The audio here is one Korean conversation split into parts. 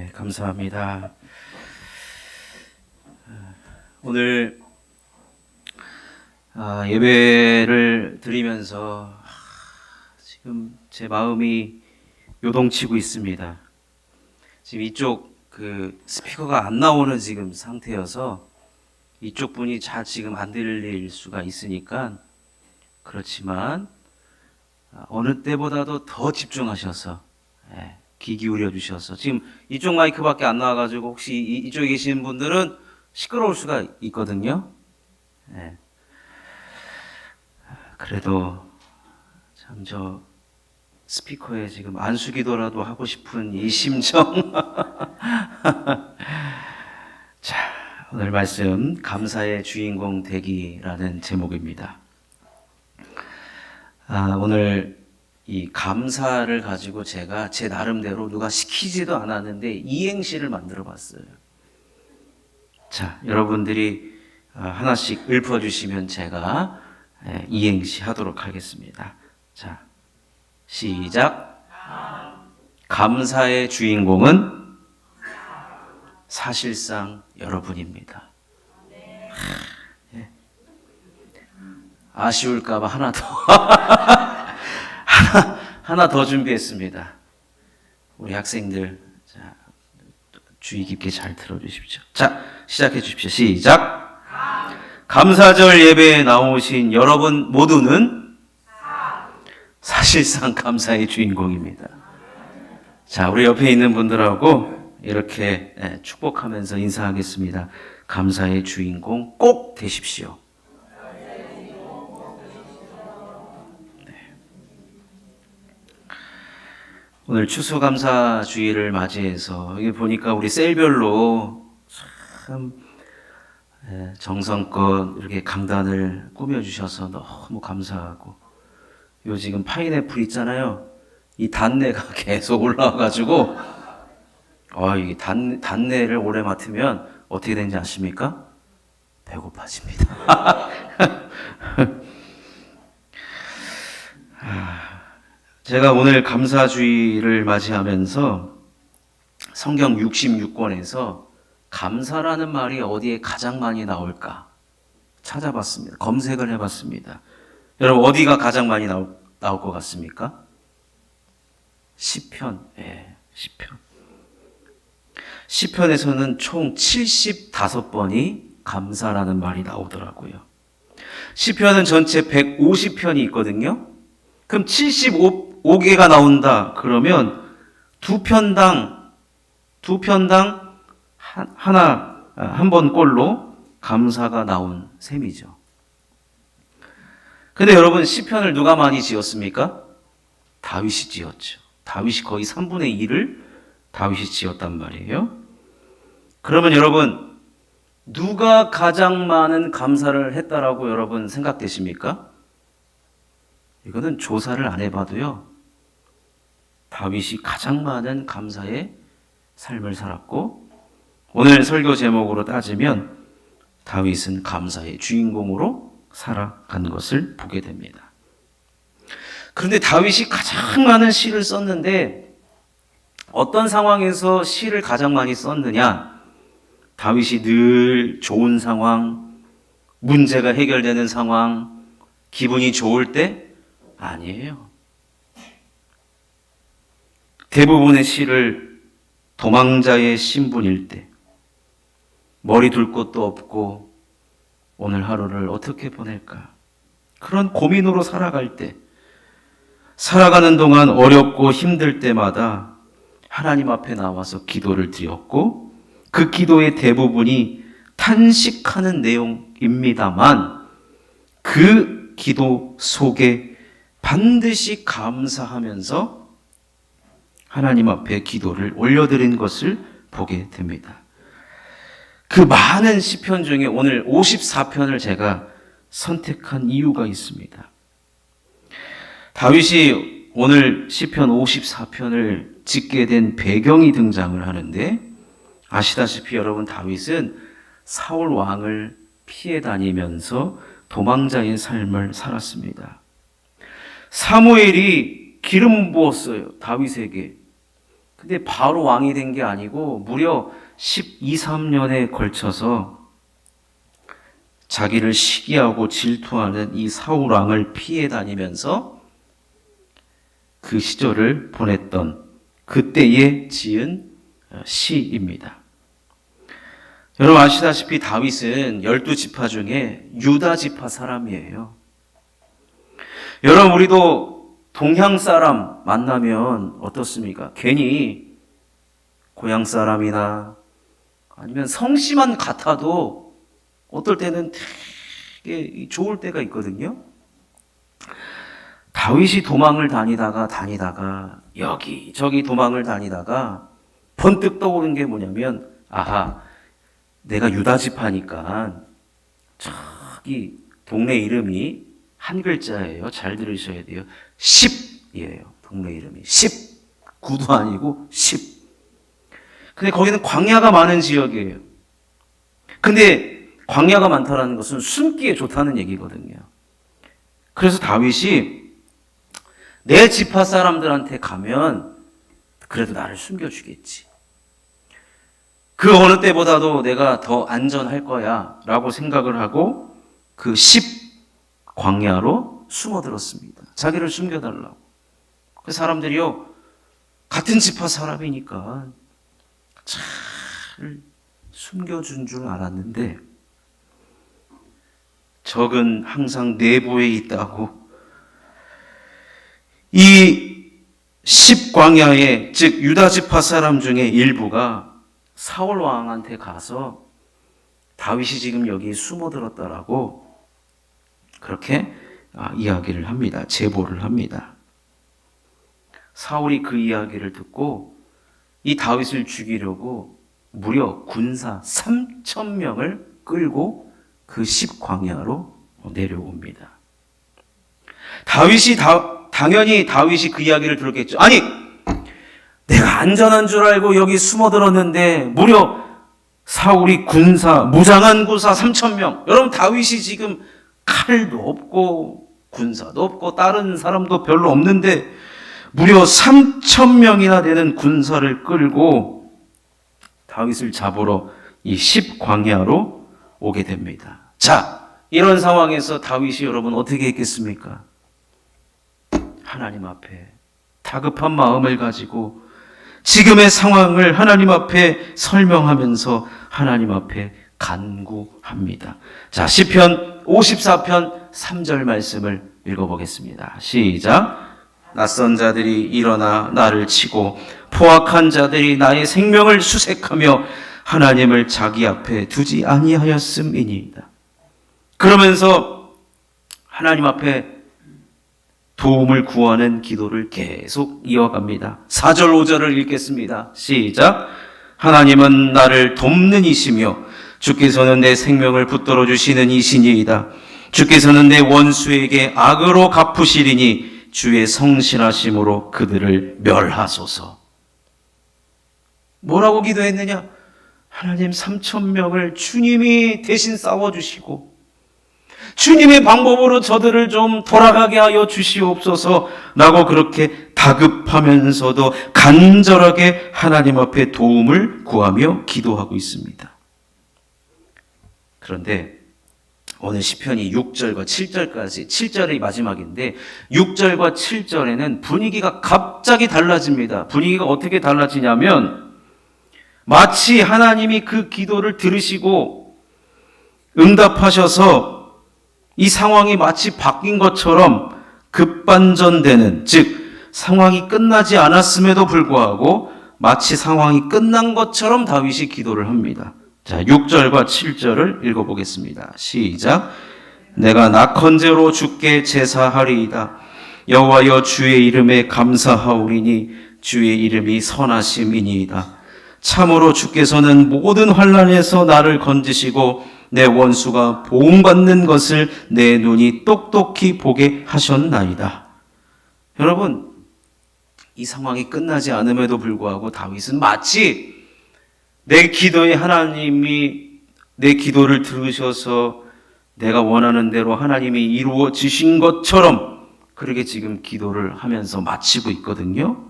네, 감사합니다. 오늘 예배를 드리면서 지금 제 마음이 요동치고 있습니다. 지금 이쪽 스피커가 안 나오는 지금 상태여서 이쪽 분이 잘 지금 안 들릴 수가 있으니까 그렇지만 어느 때보다도 더 집중하셔서 귀 기울여 주셔서 지금 이쪽 마이크밖에 안 나와가지고 혹시 이쪽에 계시는 분들은 시끄러울 수가 있거든요. 그래도 참 저 스피커에 지금 안수기도라도 하고 싶은 이 심정. 자, 오늘 말씀 감사의 주인공 되기라는 제목입니다. 오늘 이 감사를 가지고 제가 제 나름대로 누가 시키지도 않았는데 이행시를 만들어 봤어요. 자, 여러분들이 하나씩 읊어주시면 제가 이행시 하도록 하겠습니다. 자, 시작. 감사의 주인공은 사실상 여러분입니다. 아쉬울까봐 하나 더 하나 더 준비했습니다. 우리 학생들 자, 주의 깊게 잘 들어주십시오. 자, 시작해 주십시오. 시작. 감사절 예배에 나오신 여러분 모두는 사실상 감사의 주인공입니다. 자, 우리 옆에 있는 분들하고 이렇게 축복하면서 인사하겠습니다. 감사의 주인공 꼭 되십시오. 오늘 추수감사주의를 맞이해서 여기 보니까 우리 셀별로 참 정성껏 이렇게 강단을 꾸며주셔서 너무 감사하고, 요 지금 파인애플 있잖아요. 이 단내가 계속 올라와가지고 이 단내를 오래 맡으면 어떻게 되는지 아십니까? 배고파집니다. 제가 오늘 감사주의를 맞이하면서 성경 66권에서 감사라는 말이 어디에 가장 많이 나올까 찾아봤습니다. 검색을 해봤습니다. 여러분 어디가 가장 많이 나올 것 같습니까? 시편. 시편. 시편에서는 총 75번이 감사라는 말이 나오더라고요. 시편은 전체 150편이 있거든요. 그럼 75개가 나온다. 그러면 두 편당 한 번 꼴로 감사가 나온 셈이죠. 근데 여러분 시편을 누가 많이 지었습니까? 다윗이 지었죠. 다윗이 거의 3분의 1을 다윗이 지었단 말이에요. 그러면 여러분 누가 가장 많은 감사를 했다라고 여러분 생각되십니까? 이거는 조사를 안 해봐도요, 다윗이 가장 많은 감사의 삶을 살았고, 오늘 설교 제목으로 따지면 다윗은 감사의 주인공으로 살아간 것을 보게 됩니다. 그런데 다윗이 가장 많은 시를 썼는데 어떤 상황에서 시를 가장 많이 썼느냐? 다윗이 늘 좋은 상황, 문제가 해결되는 상황, 기분이 좋을 때? 아니에요. 대부분의 시를 도망자의 신분일 때, 머리 둘 곳도 없고 오늘 하루를 어떻게 보낼까, 그런 고민으로 살아갈 때, 살아가는 동안 어렵고 힘들 때마다 하나님 앞에 나와서 기도를 드렸고, 그 기도의 대부분이 탄식하는 내용입니다만 그 기도 속에 반드시 감사하면서 하나님 앞에 기도를 올려드린 것을 보게 됩니다. 그 많은 시편 중에 오늘 54편을 제가 선택한 이유가 있습니다. 다윗이 오늘 시편 54편을 짓게 된 배경이 등장을 하는데, 아시다시피 여러분 다윗은 사울 왕을 피해 다니면서 도망자의 삶을 살았습니다. 사무엘이 기름 부었어요, 다윗에게. 근데 바로 왕이 된 게 아니고 무려 12, 3년에 걸쳐서 자기를 시기하고 질투하는 이 사울 왕을 피해 다니면서 그 시절을 보냈던 그때에 지은 시입니다. 여러분 아시다시피 다윗은 12지파 중에 유다 지파 사람이에요. 여러분 우리도 동양 사람 만나면 어떻습니까? 괜히 고향 사람이나 아니면 성씨만 같아도 어떨 때는 되게 좋을 때가 있거든요. 다윗이 도망을 다니다가 여기저기 도망을 다니다가 번뜩 떠오른 게 뭐냐면 아하, 내가 유다 지파니까 저기 동네 이름이 한 글자예요. 잘 들으셔야 돼요. 10이에요. 동네 이름이 10. 9도 아니고 10. 근데 거기는 광야가 많은 지역이에요. 근데 광야가 많다는 것은 숨기에 좋다는 얘기거든요. 그래서 다윗이 내 지파 사람들한테 가면 그래도 나를 숨겨주겠지. 그 어느 때보다도 내가 더 안전할 거야 라고 생각을 하고 그 10 광야로 숨어들었습니다. 자기를 숨겨달라고. 그 사람들이요 같은 지파 사람이니까 잘 숨겨준 줄 알았는데 적은 항상 내부에 있다고. 이 10광야에 즉 유다 지파 사람 중에 일부가 사울 왕한테 가서 다윗이 지금 여기 숨어들었다라고 그렇게 이야기를 합니다. 제보를 합니다. 사울이 그 이야기를 듣고 이 다윗을 죽이려고 무려 군사 3,000명을 끌고 그 10광야로 내려옵니다. 당연히 다윗이 그 이야기를 들었겠죠. 아니, 내가 안전한 줄 알고 여기 숨어들었는데 무려 사울이 무장한 군사 3,000명. 여러분 다윗이 지금 칼도 없고 군사도 없고 다른 사람도 별로 없는데 무려 3,000명이나 되는 군사를 끌고 다윗을 잡으러 이 10광야로 오게 됩니다. 자, 이런 상황에서 다윗이 여러분 어떻게 했겠습니까? 하나님 앞에 다급한 마음을 가지고 지금의 상황을 하나님 앞에 설명하면서 하나님 앞에 간구합니다. 자, 시편 54편 3절 말씀을 읽어보겠습니다. 시작. 낯선 자들이 일어나 나를 치고 포악한 자들이 나의 생명을 수색하며 하나님을 자기 앞에 두지 아니하였음이니이다. 그러면서 하나님 앞에 도움을 구하는 기도를 계속 이어갑니다. 4절 5절을 읽겠습니다. 시작. 하나님은 나를 돕는 이시며 주께서는 내 생명을 붙들어 주시는 이시니이다. 주께서는 내 원수에게 악으로 갚으시리니 주의 성실하심으로 그들을 멸하소서. 뭐라고 기도했느냐? 하나님 3,000명을 주님이 대신 싸워주시고 주님의 방법으로 저들을 좀 돌아가게 하여 주시옵소서 라고 그렇게 다급하면서도 간절하게 하나님 앞에 도움을 구하며 기도하고 있습니다. 그런데 오늘 시편이 6절과 7절까지 7절이 마지막인데 6절과 7절에는 분위기가 갑자기 달라집니다. 분위기가 어떻게 달라지냐면 마치 하나님이 그 기도를 들으시고 응답하셔서 이 상황이 마치 바뀐 것처럼 급반전되는, 즉 상황이 끝나지 않았음에도 불구하고 마치 상황이 끝난 것처럼 다윗이 기도를 합니다. 자, 6절과 7절을 읽어보겠습니다. 시작. 내가 낙헌제로 주께 제사하리이다. 여호와여 주의 이름에 감사하오리니 주의 이름이 선하심이니이다. 참으로 주께서는 모든 환난에서 나를 건지시고 내 원수가 보응받는 것을 내 눈이 똑똑히 보게 하셨나이다. 여러분, 이 상황이 끝나지 않음에도 불구하고 다윗은 마치 내 기도에 하나님이 내 기도를 들으셔서 내가 원하는 대로 하나님이 이루어지신 것처럼 그렇게 지금 기도를 하면서 마치고 있거든요.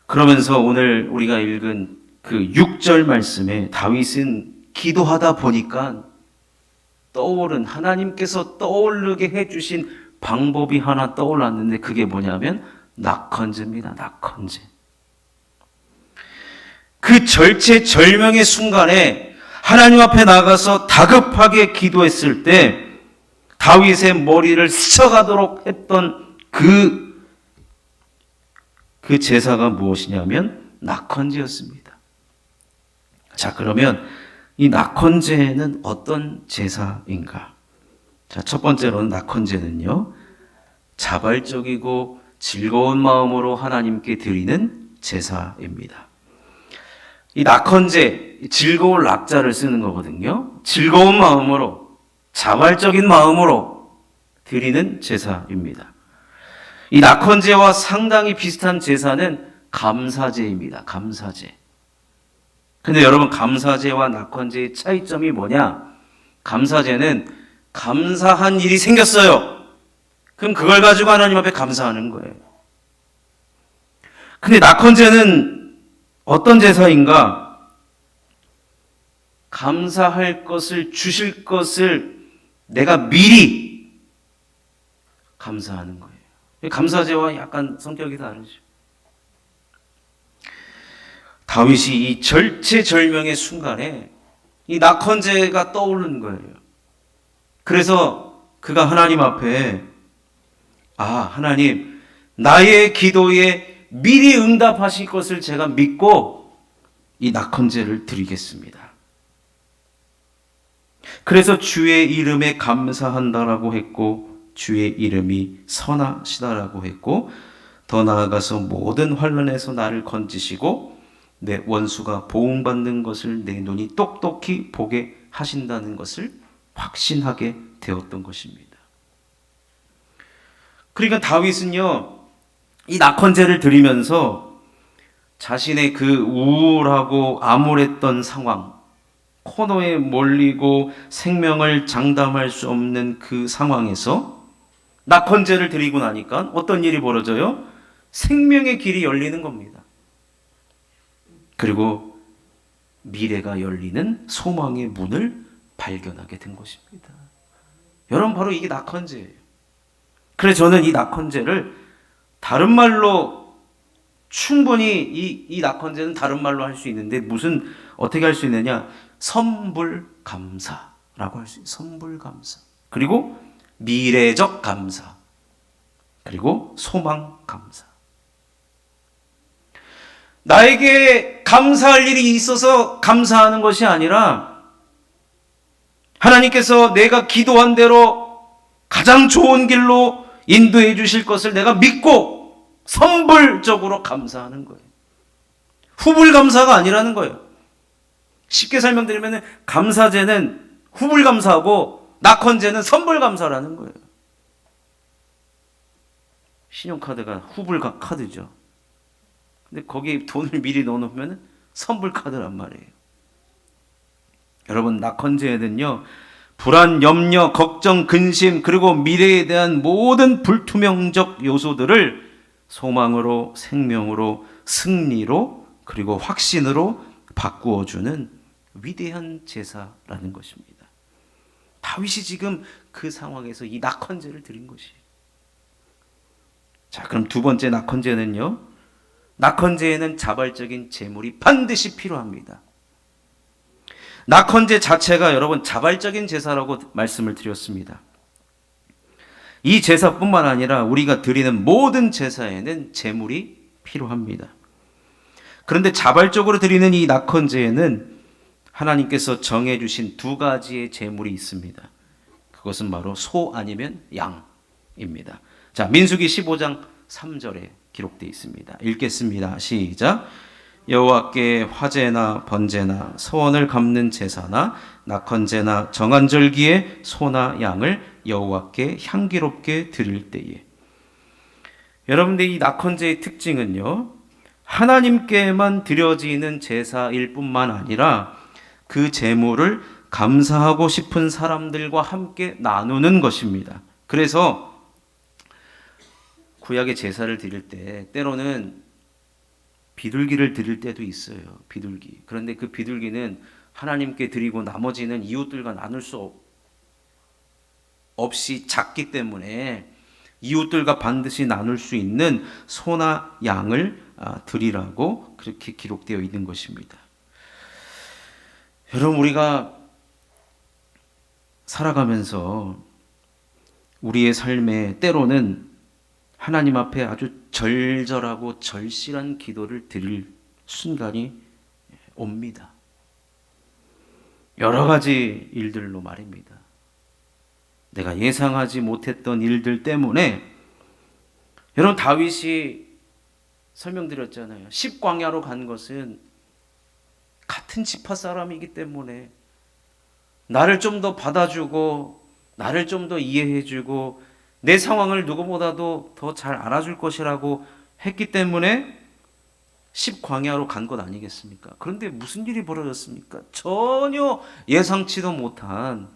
그러면서 오늘 우리가 읽은 그 6절 말씀에 다윗은 기도하다 보니까 떠오른 하나님께서 떠오르게 해주신 방법이 하나 떠올랐는데 그게 뭐냐면 낙헌제입니다. 낙헌제. 그 절체절명의 순간에 하나님 앞에 나가서 다급하게 기도했을 때 다윗의 머리를 스쳐가도록 했던 그 제사가 무엇이냐면 낙헌제였습니다. 자, 그러면 이 낙헌제는 어떤 제사인가? 자, 첫 번째로는 낙헌제는요, 자발적이고 즐거운 마음으로 하나님께 드리는 제사입니다. 이 낙헌제, 즐거울 낙자를 쓰는 거거든요. 즐거운 마음으로, 자발적인 마음으로 드리는 제사입니다. 이 낙헌제와 상당히 비슷한 제사는 감사제입니다. 감사제. 근데 여러분, 감사제와 낙헌제의 차이점이 뭐냐? 감사제는 감사한 일이 생겼어요. 그럼 그걸 가지고 하나님 앞에 감사하는 거예요. 근데 낙헌제는 어떤 제사인가? 감사할 것을, 주실 것을 내가 미리 감사하는 거예요. 감사제와 약간 성격이 다르죠. 다윗이 이 절체절명의 순간에 이 낙헌제가 떠오르는 거예요. 그래서 그가 하나님 앞에 하나님, 나의 기도에 미리 응답하실 것을 제가 믿고 이 낙헌제를 드리겠습니다. 그래서 주의 이름에 감사한다라고 했고 주의 이름이 선하시다라고 했고 더 나아가서 모든 환난에서 나를 건지시고 내 원수가 보응받는 것을 내 눈이 똑똑히 보게 하신다는 것을 확신하게 되었던 것입니다. 그러니까 다윗은요, 이 낙헌제를 드리면서 자신의 그 우울하고 암울했던 상황, 코너에 몰리고 생명을 장담할 수 없는 그 상황에서 낙헌제를 드리고 나니까 어떤 일이 벌어져요? 생명의 길이 열리는 겁니다. 그리고 미래가 열리는 소망의 문을 발견하게 된 것입니다. 여러분, 바로 이게 낙헌제예요. 그래서 저는 이 낙헌제를 다른 말로 충분히 이 낙헌제는 다른 말로 할 수 있는데 어떻게 할 수 있느냐? 선불감사라고 할 수 있어요. 선불감사. 그리고 미래적 감사. 그리고 소망감사. 나에게 감사할 일이 있어서 감사하는 것이 아니라 하나님께서 내가 기도한 대로 가장 좋은 길로 인도해 주실 것을 내가 믿고 선불적으로 감사하는 거예요. 후불감사가 아니라는 거예요. 쉽게 설명드리면 감사제는 후불감사하고 낙헌제는 선불감사라는 거예요. 신용카드가 후불카드죠. 근데 거기에 돈을 미리 넣어놓으면 선불카드란 말이에요. 여러분, 낙헌제에는요, 불안, 염려, 걱정, 근심, 그리고 미래에 대한 모든 불투명적 요소들을 소망으로, 생명으로, 승리로, 그리고 확신으로 바꾸어주는 위대한 제사라는 것입니다. 다윗이 지금 그 상황에서 이 낙헌제를 드린 것이에요. 자, 그럼 두 번째 낙헌제는요, 낙헌제에는 자발적인 제물이 반드시 필요합니다. 낙헌제 자체가 여러분 자발적인 제사라고 말씀을 드렸습니다. 이 제사뿐만 아니라 우리가 드리는 모든 제사에는 제물이 필요합니다. 그런데 자발적으로 드리는 이 낙헌제에는 하나님께서 정해주신 두 가지의 제물이 있습니다. 그것은 바로 소 아니면 양입니다. 자, 민수기 15장 3절에 기록되어 있습니다. 읽겠습니다. 시작. 여호와께 화제나 번제나 소원을 갚는 제사나 낙헌제나 정한절기에 소나 양을 여호와께 향기롭게 드릴 때에. 여러분들, 이 낙헌제의 특징은요, 하나님께만 드려지는 제사일 뿐만 아니라 그 제물을 감사하고 싶은 사람들과 함께 나누는 것입니다. 그래서 구약의 제사를 드릴 때 때로는 비둘기를 드릴 때도 있어요. 비둘기. 그런데 그 비둘기는 하나님께 드리고 나머지는 이웃들과 나눌 수 없이 작기 때문에 이웃들과 반드시 나눌 수 있는 소나 양을 드리라고 그렇게 기록되어 있는 것입니다. 여러분, 우리가 살아가면서 우리의 삶에 때로는 하나님 앞에 아주 절절하고 절실한 기도를 드릴 순간이 옵니다. 여러 가지 일들로 말입니다. 내가 예상하지 못했던 일들 때문에, 여러분, 다윗이 설명드렸잖아요. 10광야로 간 것은 같은 지파 사람이기 때문에 나를 좀 더 받아주고 나를 좀 더 이해해주고 내 상황을 누구보다도 더 잘 알아줄 것이라고 했기 때문에 10광야로 간 것 아니겠습니까? 그런데 무슨 일이 벌어졌습니까? 전혀 예상치도 못한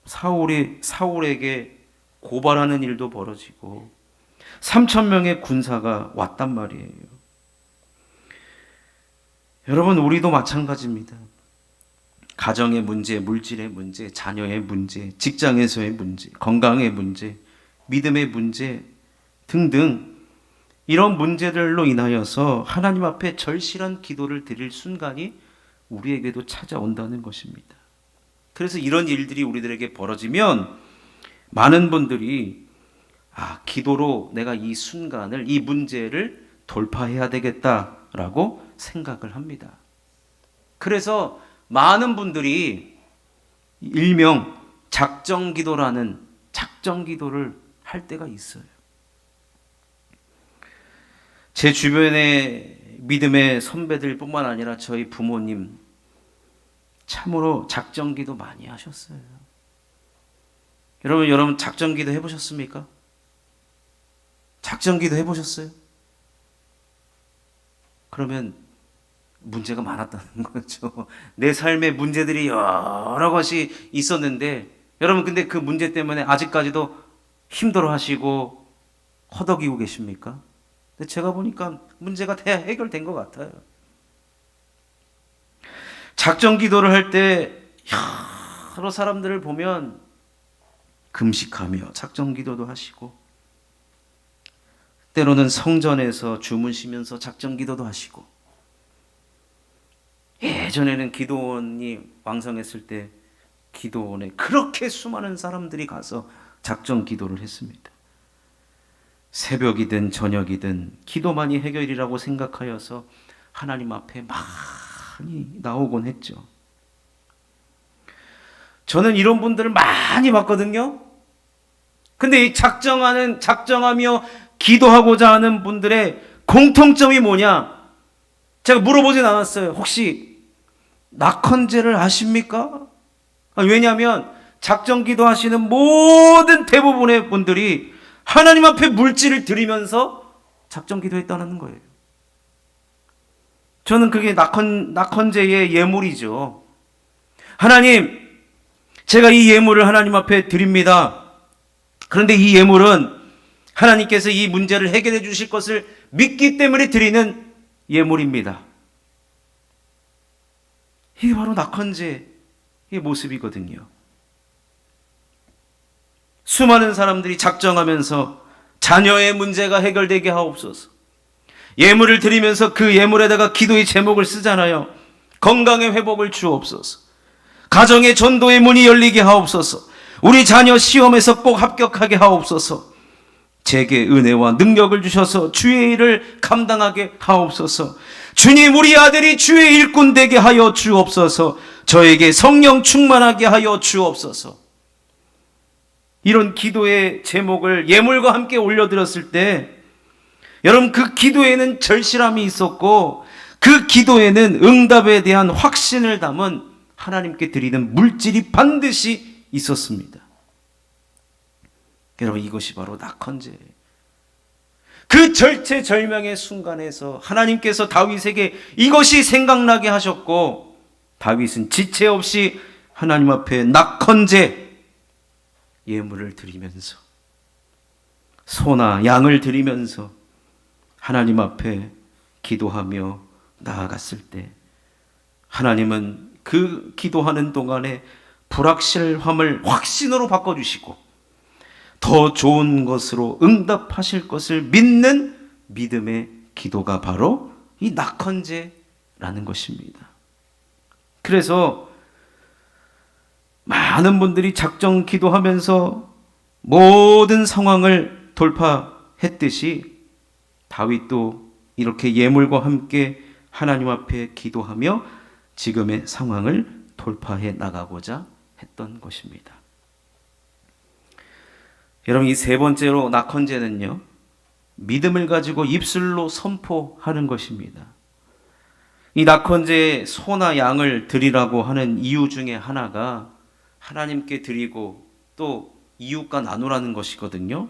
사울에게 고발하는 일도 벌어지고 3,000명의 군사가 왔단 말이에요. 여러분, 우리도 마찬가지입니다. 가정의 문제, 물질의 문제, 자녀의 문제, 직장에서의 문제, 건강의 문제, 믿음의 문제 등등 이런 문제들로 인하여서 하나님 앞에 절실한 기도를 드릴 순간이 우리에게도 찾아온다는 것입니다. 그래서 이런 일들이 우리들에게 벌어지면 많은 분들이 기도로 내가 이 순간을, 이 문제를 돌파해야 되겠다라고 생각을 합니다. 그래서 많은 분들이 일명 작정기도라는 작정기도를 할 때가 있어요. 제 주변의 믿음의 선배들 뿐만 아니라 저희 부모님 참으로 작정기도 많이 하셨어요. 여러분 작정기도 해보셨습니까? 작정기도 해보셨어요? 그러면 문제가 많았다는 거죠. 내 삶에 문제들이 여러 것이 있었는데, 여러분 근데 그 문제 때문에 아직까지도 힘들어 하시고 허덕이고 계십니까? 근데 제가 보니까 문제가 다 해결된 것 같아요. 작정 기도를 할 때 여러 사람들을 보면 금식하며 작정 기도도 하시고, 때로는 성전에서 주무시면서 작정 기도도 하시고, 예전에는 기도원이 왕성했을 때 기도원에 그렇게 수많은 사람들이 가서 작정 기도를 했습니다. 새벽이든 저녁이든 기도만이 해결이라고 생각하여서 하나님 앞에 많이 나오곤 했죠. 저는 이런 분들을 많이 봤거든요. 근데 이 작정하며 기도하고자 하는 분들의 공통점이 뭐냐? 제가 물어보진 않았어요. 혹시 낙헌제를 아십니까? 왜냐하면 작정 기도하시는 모든 대부분의 분들이 하나님 앞에 물질을 드리면서 작정 기도했다는 거예요. 저는 그게 낙헌제의 예물이죠. 하나님, 제가 이 예물을 하나님 앞에 드립니다. 그런데 이 예물은 하나님께서 이 문제를 해결해 주실 것을 믿기 때문에 드리는 예물입니다. 이게 바로 낙헌제의 모습이거든요. 수많은 사람들이 작정하면서 자녀의 문제가 해결되게 하옵소서. 예물을 드리면서 그 예물에다가 기도의 제목을 쓰잖아요. 건강의 회복을 주옵소서. 가정의 전도의 문이 열리게 하옵소서. 우리 자녀 시험에서 꼭 합격하게 하옵소서. 제게 은혜와 능력을 주셔서 주의 일을 감당하게 하옵소서. 주님, 우리 아들이 주의 일꾼 되게 하여 주옵소서. 저에게 성령 충만하게 하여 주옵소서. 이런 기도의 제목을 예물과 함께 올려드렸을 때, 여러분 그 기도에는 절실함이 있었고, 그 기도에는 응답에 대한 확신을 담은 하나님께 드리는 물질이 반드시 있었습니다. 여러분, 이것이 바로 낙헌제예요. 그 절체절명의 순간에서 하나님께서 다윗에게 이것이 생각나게 하셨고, 다윗은 지체 없이 하나님 앞에 낙헌제 예물을 드리면서, 소나 양을 드리면서 하나님 앞에 기도하며 나아갔을 때 하나님은 그 기도하는 동안에 불확실함을 확신으로 바꿔주시고 더 좋은 것으로 응답하실 것을 믿는 믿음의 기도가 바로 이 낙헌제라는 것입니다. 그래서 많은 분들이 작정 기도하면서 모든 상황을 돌파했듯이 다윗도 이렇게 예물과 함께 하나님 앞에 기도하며 지금의 상황을 돌파해 나가고자 했던 것입니다. 여러분, 이 세 번째로 낙헌제는요, 믿음을 가지고 입술로 선포하는 것입니다. 이 낙헌제에 소나 양을 드리라고 하는 이유 중에 하나가 하나님께 드리고 또 이웃과 나누라는 것이거든요.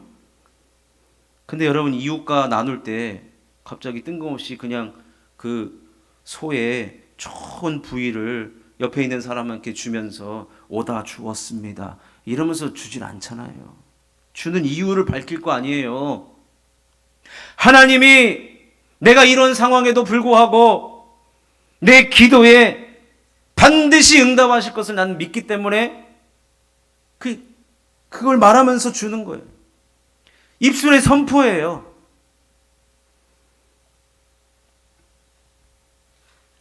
근데 여러분, 이웃과 나눌 때 갑자기 뜬금없이 그냥 그 소의 좋은 부위를 옆에 있는 사람한테 주면서 오다 주었습니다 이러면서 주진 않잖아요. 주는 이유를 밝힐 거 아니에요. 하나님이 내가 이런 상황에도 불구하고 내 기도에 반드시 응답하실 것을 나는 믿기 때문에 그걸 말하면서 주는 거예요. 입술의 선포예요.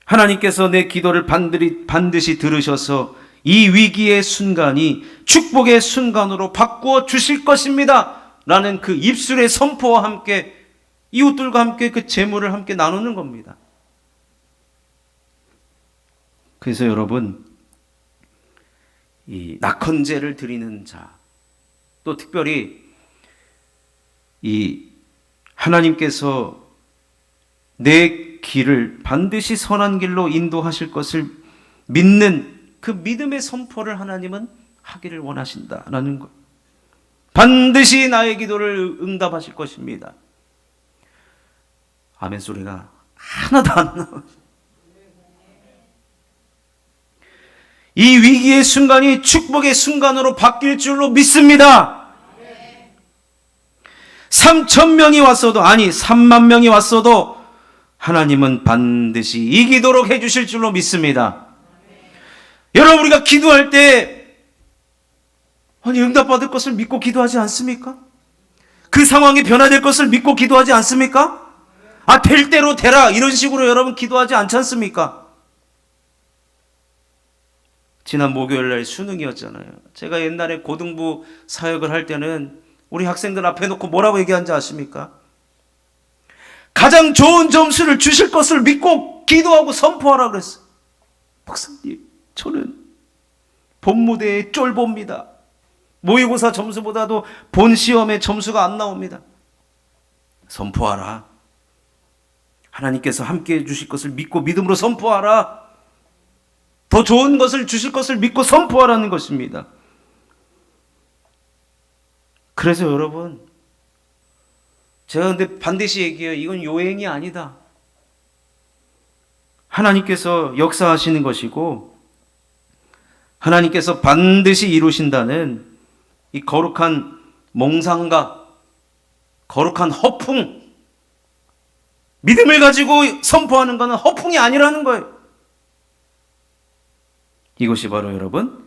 하나님께서 내 기도를 반드시 들으셔서 이 위기의 순간이 축복의 순간으로 바꾸어 주실 것입니다 라는 그 입술의 선포와 함께 이웃들과 함께 그 재물을 함께 나누는 겁니다. 그래서 여러분, 이 낙헌제를 드리는 자, 또 특별히 이 하나님께서 내 길을 반드시 선한 길로 인도하실 것을 믿는 그 믿음의 선포를 하나님은 하기를 원하신다라는 것. 반드시 나의 기도를 응답하실 것입니다. 아멘 소리가 하나도 안 나와요. 이 위기의 순간이 축복의 순간으로 바뀔 줄로 믿습니다. 3,000명이 왔어도, 아니 3만 명이 왔어도 하나님은 반드시 이기도록 해주실 줄로 믿습니다. 여러분, 우리가 기도할 때 아니 응답받을 것을 믿고 기도하지 않습니까? 그 상황이 변화될 것을 믿고 기도하지 않습니까? 아, 될 대로 되라 이런 식으로 여러분 기도하지 않지 않습니까? 지난 목요일날 수능이었잖아요. 제가 옛날에 고등부 사역을 할 때는 우리 학생들 앞에 놓고 뭐라고 얘기한지 아십니까? 가장 좋은 점수를 주실 것을 믿고 기도하고 선포하라 그랬어요. 박사님, 저는 본무대에 쫄봅니다. 모의고사 점수보다도 본 시험에 점수가 안 나옵니다. 선포하라. 하나님께서 함께해 주실 것을 믿고 믿음으로 선포하라. 더 좋은 것을 주실 것을 믿고 선포하라는 것입니다. 그래서 여러분, 제가 근데 반드시 얘기해요. 이건 요행이 아니다. 하나님께서 역사하시는 것이고 하나님께서 반드시 이루신다는 이 거룩한 몽상과 거룩한 허풍, 믿음을 가지고 선포하는 것은 허풍이 아니라는 거예요. 이것이 바로 여러분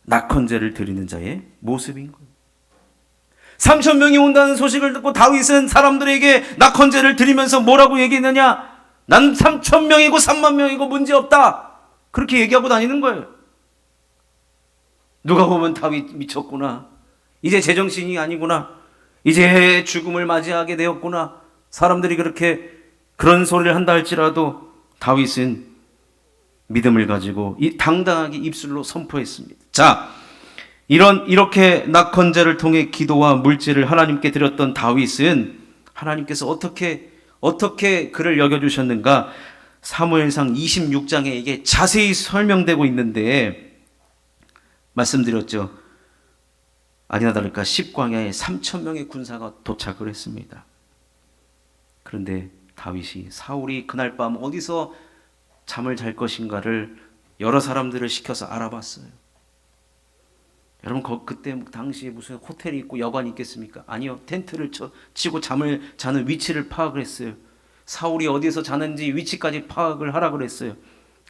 낙헌제를 드리는 자의 모습인 거예요. 3,000명이 온다는 소식을 듣고 다윗은 사람들에게 낙헌제를 드리면서 뭐라고 얘기했느냐? 난 3,000명이고 3만 명이고 문제없다. 그렇게 얘기하고 다니는 거예요. 누가 보면 다윗 미쳤구나. 이제 제정신이 아니구나. 이제 죽음을 맞이하게 되었구나. 사람들이 그런 소리를 한다 할지라도 다윗은 믿음을 가지고 당당하게 입술로 선포했습니다. 자, 이렇게 낙헌제를 통해 기도와 물질을 하나님께 드렸던 다윗은 하나님께서 어떻게 그를 여겨주셨는가? 사무엘상 26장에 이게 자세히 설명되고 있는데 말씀드렸죠. 아니나 다를까 10광야에 3,000명의 군사가 도착을 했습니다. 그런데 다윗이 사울이 그날 밤 어디서 잠을 잘 것인가를 여러 사람들을 시켜서 알아봤어요. 여러분, 그때 당시에 무슨 호텔이 있고 여관이 있겠습니까? 아니요. 텐트를 치고 잠을 자는 위치를 파악을 했어요. 사울이 어디에서 자는지 위치까지 파악을 하라 그랬어요.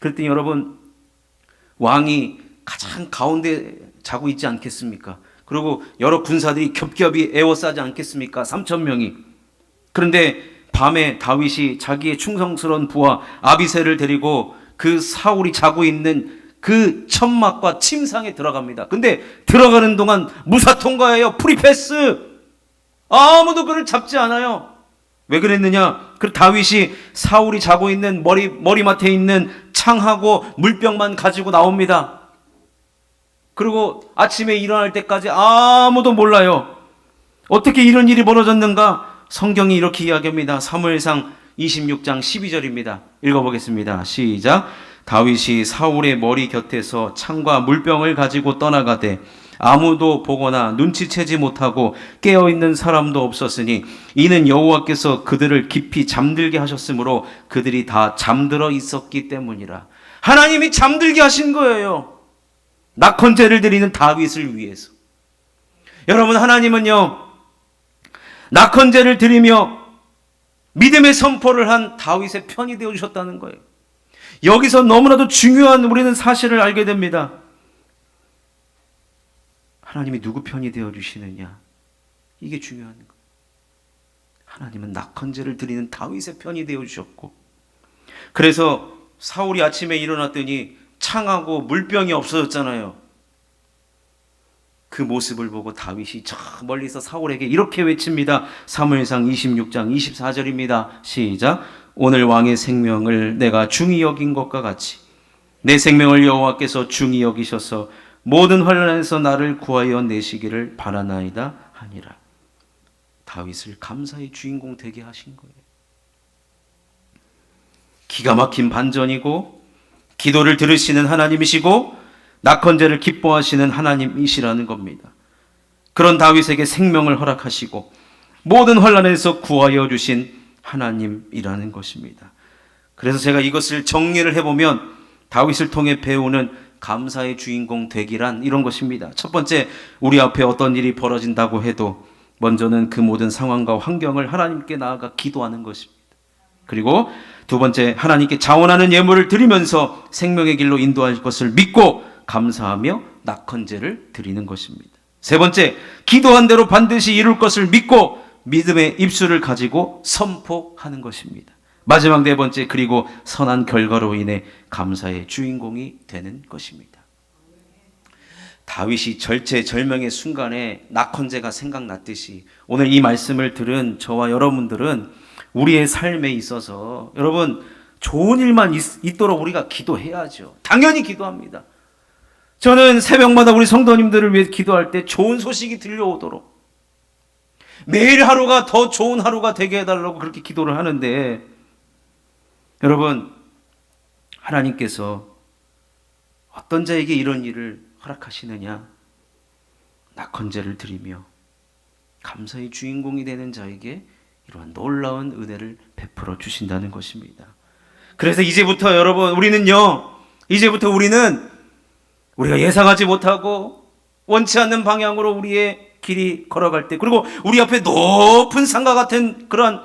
그랬더니 여러분, 왕이 가장 가운데 자고 있지 않겠습니까? 그리고 여러 군사들이 겹겹이 에워싸지 않겠습니까? 3천 명이. 그런데 밤에 다윗이 자기의 충성스러운 부하 아비새를 데리고 그 사울이 자고 있는 그 천막과 침상에 들어갑니다. 근데 들어가는 동안 무사 통과해요. 프리패스. 아무도 그를 잡지 않아요. 왜 그랬느냐? 그 다윗이 사울이 자고 있는 머리맡에 있는 창하고 물병만 가지고 나옵니다. 그리고 아침에 일어날 때까지 아무도 몰라요. 어떻게 이런 일이 벌어졌는가? 성경이 이렇게 이야기합니다. 사무엘상 26장 12절입니다. 읽어보겠습니다. 시작. 다윗이 사울의 머리 곁에서 창과 물병을 가지고 떠나가되 아무도 보거나 눈치채지 못하고 깨어있는 사람도 없었으니 이는 여호와께서 그들을 깊이 잠들게 하셨으므로 그들이 다 잠들어 있었기 때문이라. 하나님이 잠들게 하신 거예요. 낙헌제를 드리는 다윗을 위해서. 여러분, 하나님은요, 낙헌제를 드리며 믿음의 선포를 한 다윗의 편이 되어 주셨다는 거예요. 여기서 너무나도 중요한 우리는 사실을 알게 됩니다. 하나님이 누구 편이 되어 주시느냐? 이게 중요한 거예요. 하나님은 낙헌제를 드리는 다윗의 편이 되어 주셨고, 그래서 사울이 아침에 일어났더니 창하고 물병이 없어졌잖아요. 그 모습을 보고 다윗이 저 멀리서 사울에게 이렇게 외칩니다. 사무엘상 26장 24절입니다. 시작. 오늘 왕의 생명을 내가 중히 여긴 것과 같이 내 생명을 여호와께서 중히 여기셔서 모든 환난에서 나를 구하여 내시기를 바라나이다 하니라. 다윗을 감사의 주인공 되게 하신 거예요. 기가 막힌 반전이고 기도를 들으시는 하나님이시고 낙헌제를 기뻐하시는 하나님이시라는 겁니다. 그런 다윗에게 생명을 허락하시고 모든 환난에서 구하여 주신 하나님이라는 것입니다. 그래서 제가 이것을 정리를 해보면 다윗을 통해 배우는 감사의 주인공 되기란 이런 것입니다. 첫 번째, 우리 앞에 어떤 일이 벌어진다고 해도 먼저는 그 모든 상황과 환경을 하나님께 나아가 기도하는 것입니다. 그리고 두 번째, 하나님께 자원하는 예물을 드리면서 생명의 길로 인도할 것을 믿고 감사하며 낙헌제를 드리는 것입니다. 세 번째, 기도한 대로 반드시 이룰 것을 믿고 믿음의 입술을 가지고 선포하는 것입니다. 마지막 네 번째, 그리고 선한 결과로 인해 감사의 주인공이 되는 것입니다. 다윗이 절체절명의 순간에 낙헌제가 생각났듯이 오늘 이 말씀을 들은 저와 여러분들은 우리의 삶에 있어서 여러분 좋은 일만 있도록 우리가 기도해야죠. 당연히 기도합니다. 저는 새벽마다 우리 성도님들을 위해 기도할 때 좋은 소식이 들려오도록 매일 하루가 더 좋은 하루가 되게 해달라고 그렇게 기도를 하는데, 여러분, 하나님께서 어떤 자에게 이런 일을 허락하시느냐? 낙헌제를 드리며 감사의 주인공이 되는 자에게 이러한 놀라운 은혜를 베풀어 주신다는 것입니다. 그래서 이제부터 여러분, 이제부터 우리는 우리가 예상하지 못하고 원치 않는 방향으로 우리의 길이 걸어갈 때, 그리고 우리 앞에 높은 산과 같은 그런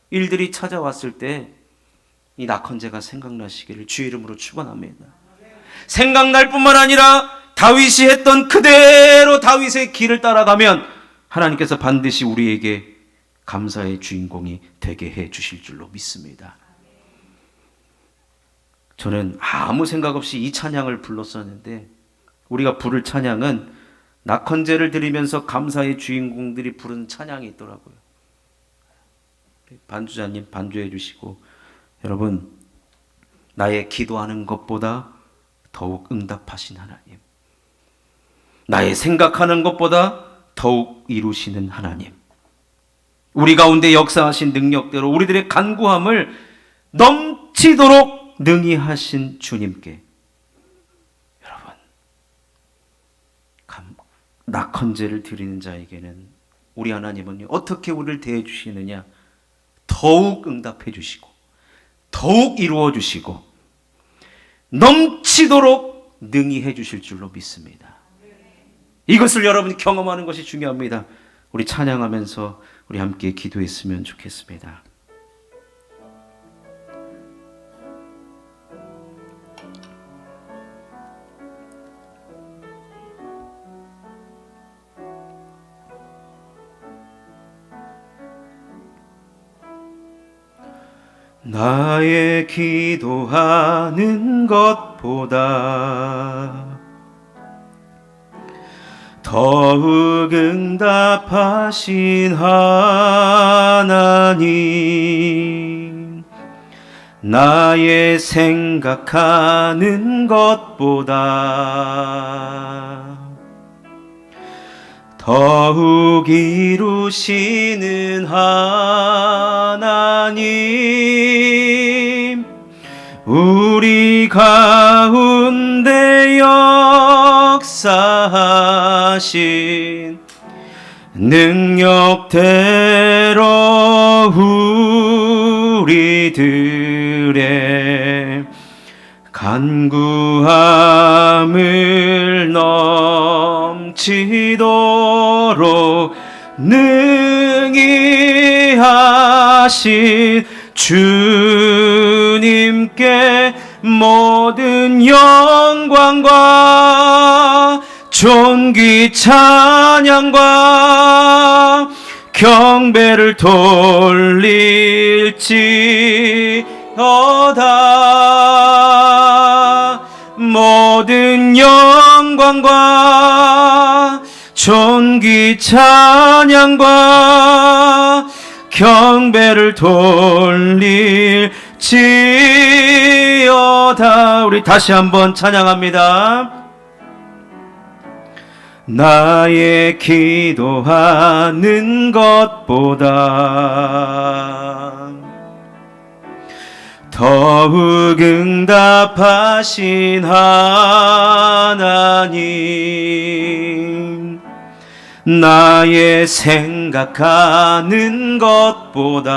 일들이 찾아왔을 때 이 낙헌제가 생각나시기를 주의 이름으로 축원합니다. 생각날 뿐만 아니라 다윗이 했던 그대로 다윗의 길을 따라가면 하나님께서 반드시 우리에게 감사의 주인공이 되게 해 주실 줄로 믿습니다. 저는 아무 생각 없이 이 찬양을 불렀었는데, 우리가 부를 찬양은 낙헌제를 드리면서 감사의 주인공들이 부른 찬양이 있더라고요. 반주자님 반주해 주시고, 여러분, 나의 기도하는 것보다 더욱 응답하신 하나님, 나의 생각하는 것보다 더욱 이루시는 하나님, 우리 가운데 역사하신 능력대로 우리들의 간구함을 넘치도록 능히 하신 주님께, 여러분, 낙헌제를 드리는 자에게는 우리 하나님은 어떻게 우리를 대해 주시느냐? 더욱 응답해 주시고 더욱 이루어 주시고 넘치도록 능히 해 주실 줄로 믿습니다. 이것을 여러분이 경험하는 것이 중요합니다. 우리 찬양하면서 우리 함께 기도했으면 좋겠습니다. 나의 기도하는 것보다 더욱 응답하신 하나님, 나의 생각하는 것보다 더욱 이루시는 하나님, 우리 가운데 역사하신 능력대로 우리들의 간구함을 넘치도록 능히 하신 주님께 모든 영광과 존귀 찬양과 경배를 돌릴지어다. 모든 영광과 존귀 찬양과 경배를 돌릴지어다. 우리 다시 한번 찬양합니다. 나의 기도하는 것보다 더욱 응답하신 하나님, 나의 생각하는 것보다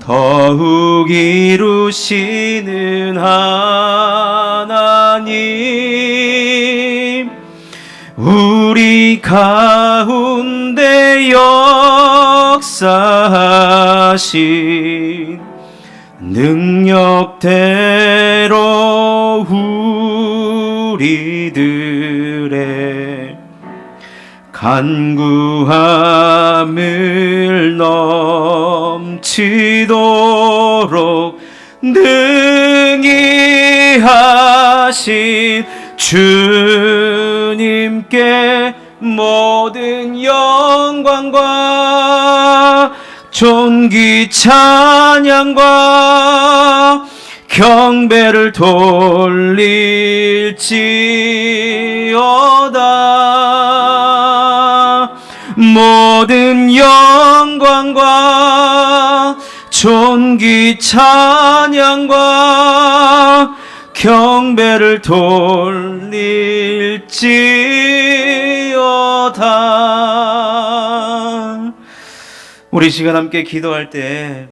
더욱 이루시는 하나님, 우리 가운데 역사하신 능력대로 우리들의 간구함을 넘치도록 능히 하신 주님께 모든 영광과 존귀 찬양과 경배를 돌릴지어다. 모든 영광과 존귀 찬양과 경배를 돌릴지어다. 우리 시간 함께 기도할 때